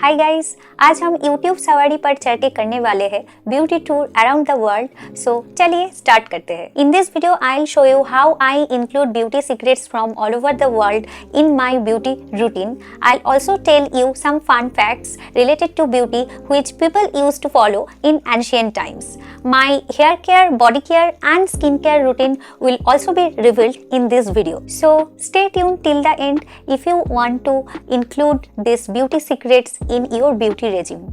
Hi guys, आज हम YouTube सवारी पर चर्चा करने वाले हैं beauty tour around the world. So चलिए स्टार्ट करते हैं। In this video I will show you how I include beauty secrets from all over the world in my beauty routine. I will also tell you some fun facts related to beauty which people used to follow in ancient times. My hair care, body care and skin care routine will also be revealed in this video. So stay tuned till the end if you want to include these beauty secrets in your beauty regime.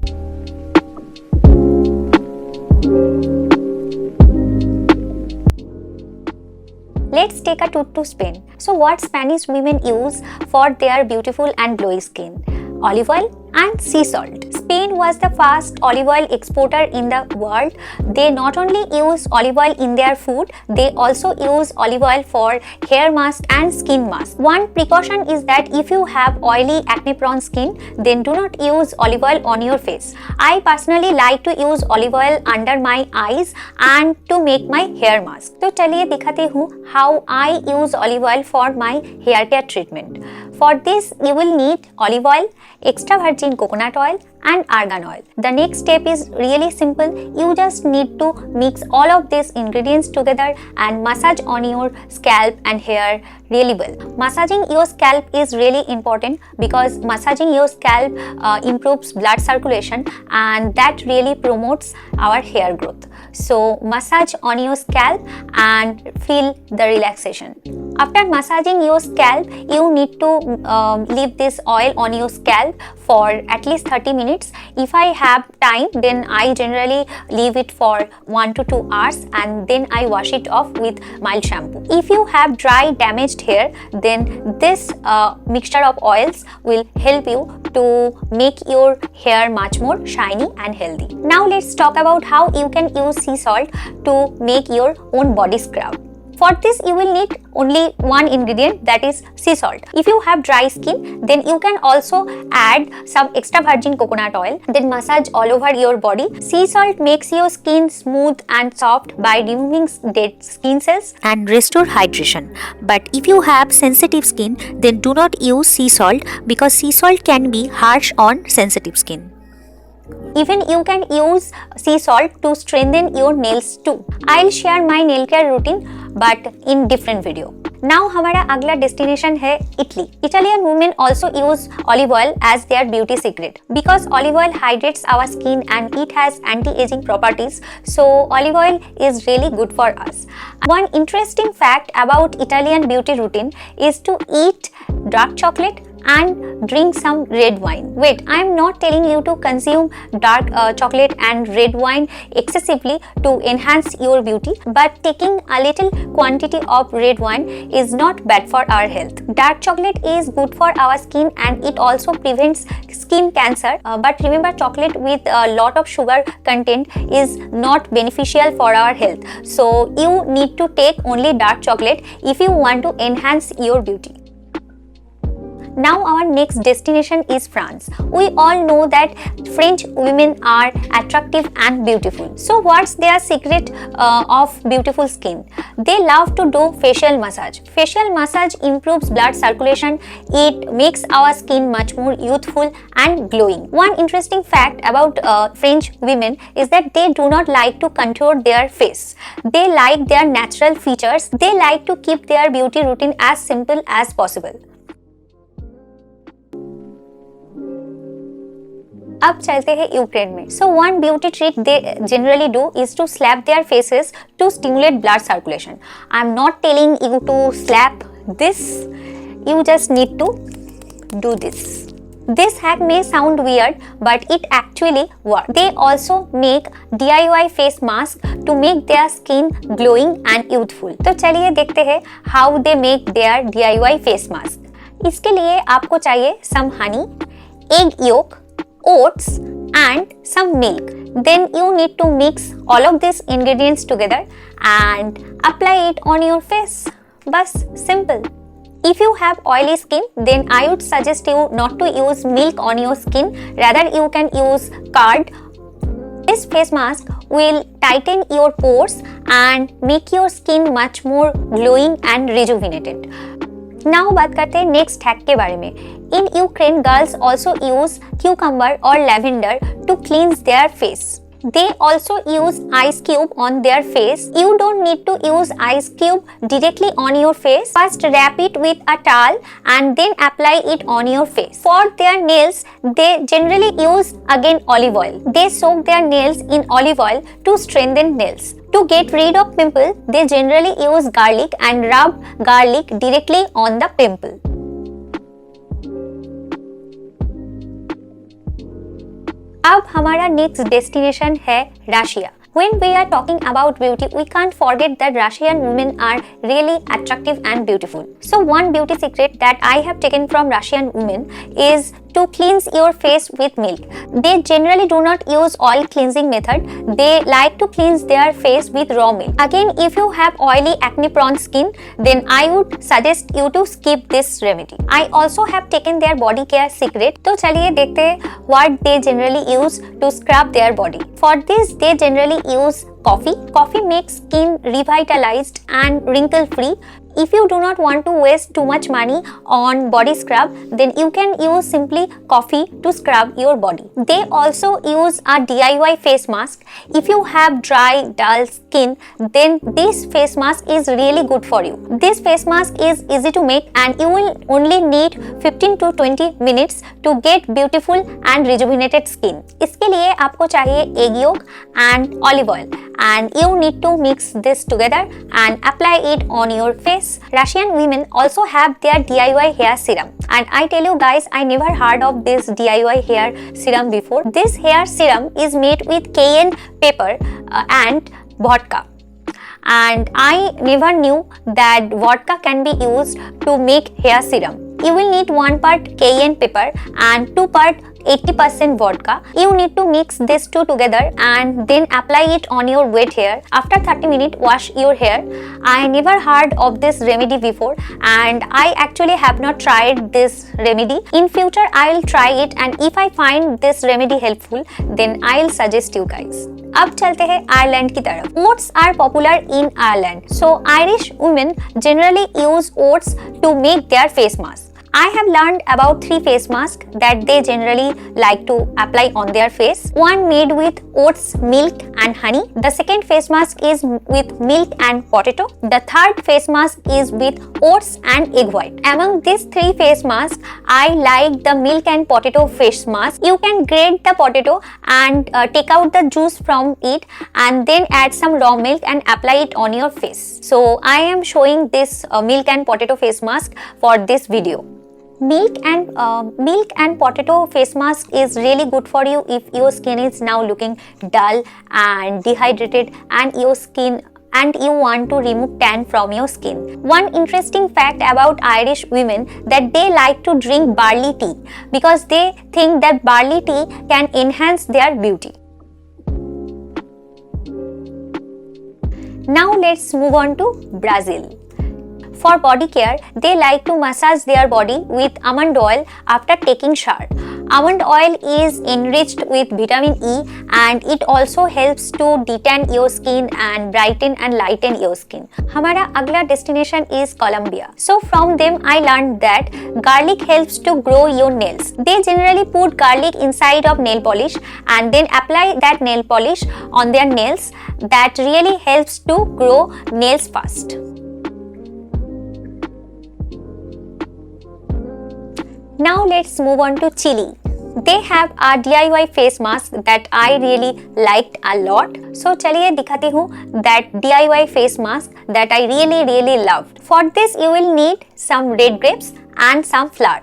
Let's take a tour to Spain. So what Spanish women use for their beautiful and glowy skin? Olive oil and sea salt. Spain was the first olive oil exporter in the world. They not only use olive oil in their food, they also use olive oil for hair mask and skin mask. One precaution is that if you have oily acne prone skin, then do not use olive oil on your face. I personally like to use olive oil under my eyes and to make my hair mask. तो चलिए दिखाती हूँ how I use olive oil for my hair care treatment. For this you will need olive oil, extra virgin coconut oil and argan oil. The next step is really simple. You just need to mix all of these ingredients together and massage on your scalp and hair really well. Massaging your scalp is really important because massaging your scalp improves blood circulation and that really promotes our hair growth. So massage on your scalp and feel the relaxation. After massaging your scalp, you need to leave this oil on your scalp for at least 30 minutes. If I have time, then I generally leave it for 1 to 2 hours and then I wash it off with mild shampoo. If you have dry, damaged hair, then this mixture of oils will help you to make your hair much more shiny and healthy. Now let's talk about how you can use sea salt to make your own body scrub. For this you will need only one ingredient, that is sea salt. If you have dry skin, then you can also add some extra virgin coconut oil, then massage all over your body. Sea salt makes your skin smooth and soft by removing dead skin cells and restore hydration. But if you have sensitive skin, then do not use sea salt because sea salt can be harsh on sensitive skin. Even you can use sea salt to strengthen your nails too. I'll share my nail care routine but in different video. Now हमारा अगला destination है Italy. Italian women also use olive oil as their beauty secret because olive oil hydrates our skin and it has anti-aging properties. So olive oil is really good for us. One interesting fact about Italian beauty routine is to eat dark chocolate and drink some red wine. Wait, I am not telling you to consume dark chocolate and red wine excessively to enhance your beauty, but taking a little quantity of red wine is not bad for our health. Dark chocolate is good for our skin and it also prevents skin cancer, but remember chocolate with a lot of sugar content is not beneficial for our health. So you need to take only dark chocolate if you want to enhance your beauty. Now our next destination is France. We all know that French women are attractive and beautiful. So what's their secret of beautiful skin? They love to do facial massage. Facial massage improves blood circulation. It makes our skin much more youthful and glowing. One interesting fact about French women is that they do not like to contour their face. They like their natural features. They like to keep their beauty routine as simple as possible. अब चलते हैं Ukraine में. So one beauty trick they generally do is to slap their faces to stimulate blood circulation. I'm not telling you to slap this. You just need to do this. This hack may sound weird, but it actually works. They also make DIY face mask to make their skin glowing and youthful. तो चलिए देखते हैं how they make their DIY face mask. इसके लिए आपको चाहिए some honey, egg yolk, oats and some milk. Then you need to mix all of these ingredients together and apply it on your face. Bas, simple. If you have oily skin, then I would suggest you not to use milk on your skin. Rather, you can use curd. This face mask will tighten your pores and make your skin much more glowing and rejuvenated. Now बात करते हैं next hack के बारे में. In Ukraine, girls also use cucumber or lavender to cleanse their face. They also use ice cube on their face. You don't need to use ice cube directly on your face. First wrap it with a towel and then apply it on your face. For their nails, they generally use again olive oil. They soak their nails in olive oil to strengthen nails. To get rid of pimple, they generally use garlic and rub garlic directly on the pimple. अब हमारा next destination है Russia. When we are talking about beauty, we can't forget that Russian women are really attractive and beautiful. So one beauty secret that I have taken from Russian women is to cleanse your face with milk. They generally do not use oil cleansing method. They like to cleanse their face with raw milk. Again, if you have oily acne prone skin, then I would suggest you to skip this remedy. I also have taken their body care secret. तो चलिए देखते हैं what they generally use to scrub their body. For this, they generally use coffee. Coffee makes skin revitalized and wrinkle free. If you do not want to waste too much money on body scrub, then you can use simply coffee to scrub your body. They also use a DIY face mask. If you have dry, dull skin, then this face mask is really good for you. This face mask is easy to make and you will only need 15 to 20 minutes to get beautiful and rejuvenated skin. इसके लिए आपको चाहिए egg yolk and olive oil, and you need to mix this together and apply it on your face. Russian women also have their DIY hair serum, and I tell you guys, I never heard of this DIY hair serum before. This hair serum is made with cayenne pepper and vodka, and I never knew that vodka can be used to make hair serum. You will need 1 part cayenne pepper and 2 part 80% vodka. You need to mix these two together and then apply it on your wet hair. After 30 minutes, wash your hair. I never heard of this remedy before, and I actually have not tried this remedy. In future, I will try it, and if I find this remedy helpful, then I will suggest you guys. अब चलते हैं Ireland की तरफ. Oats are popular in Ireland, so Irish women generally use oats to make their face mask. I have learned about 3 face masks that they generally like to apply on their face. One made with oats, milk and honey. The second face mask is with milk and potato. The third face mask is with oats and egg white. Among these 3 face masks, I like the milk and potato face mask. You can grate the potato and take out the juice from it and then add some raw milk and apply it on your face. So I am showing this milk and potato face mask for this video. Milk and potato face mask is really good for you if your skin is now looking dull and dehydrated and you want to remove tan from your skin. One interesting fact about Irish women that they like to drink barley tea because they think that barley tea can enhance their beauty. Now let's move on to Brazil. For body care, they like to massage their body with almond oil after taking shower. Almond oil is enriched with vitamin E and it also helps to detan your skin and brighten and lighten your skin. हमारा अगला destination is Colombia. So from them I learned that garlic helps to grow your nails. They generally put garlic inside of nail polish and then apply that nail polish on their nails. That really helps to grow nails fast. Now let's move on to Chile. They have a DIY face mask that I really liked a lot. So चलिए दिखाती हूँ that DIY face mask that I really loved. For this you will need some red grapes and some flour.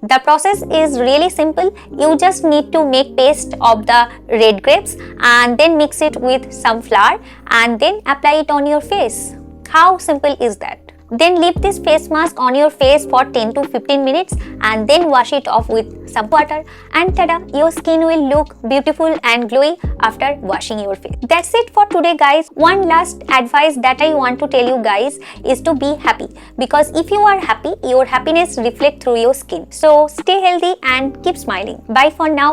The process is really simple. You just need to make paste of the red grapes and then mix it with some flour and then apply it on your face. How simple is that? Then leave this face mask on your face for 10 to 15 minutes and then wash it off with some water and tada, your skin will look beautiful and glowy after washing your face. That's it for today guys. One last advice that I want to tell you guys is to be happy, because if you are happy, your happiness reflects through your skin. So stay healthy and keep smiling. Bye for now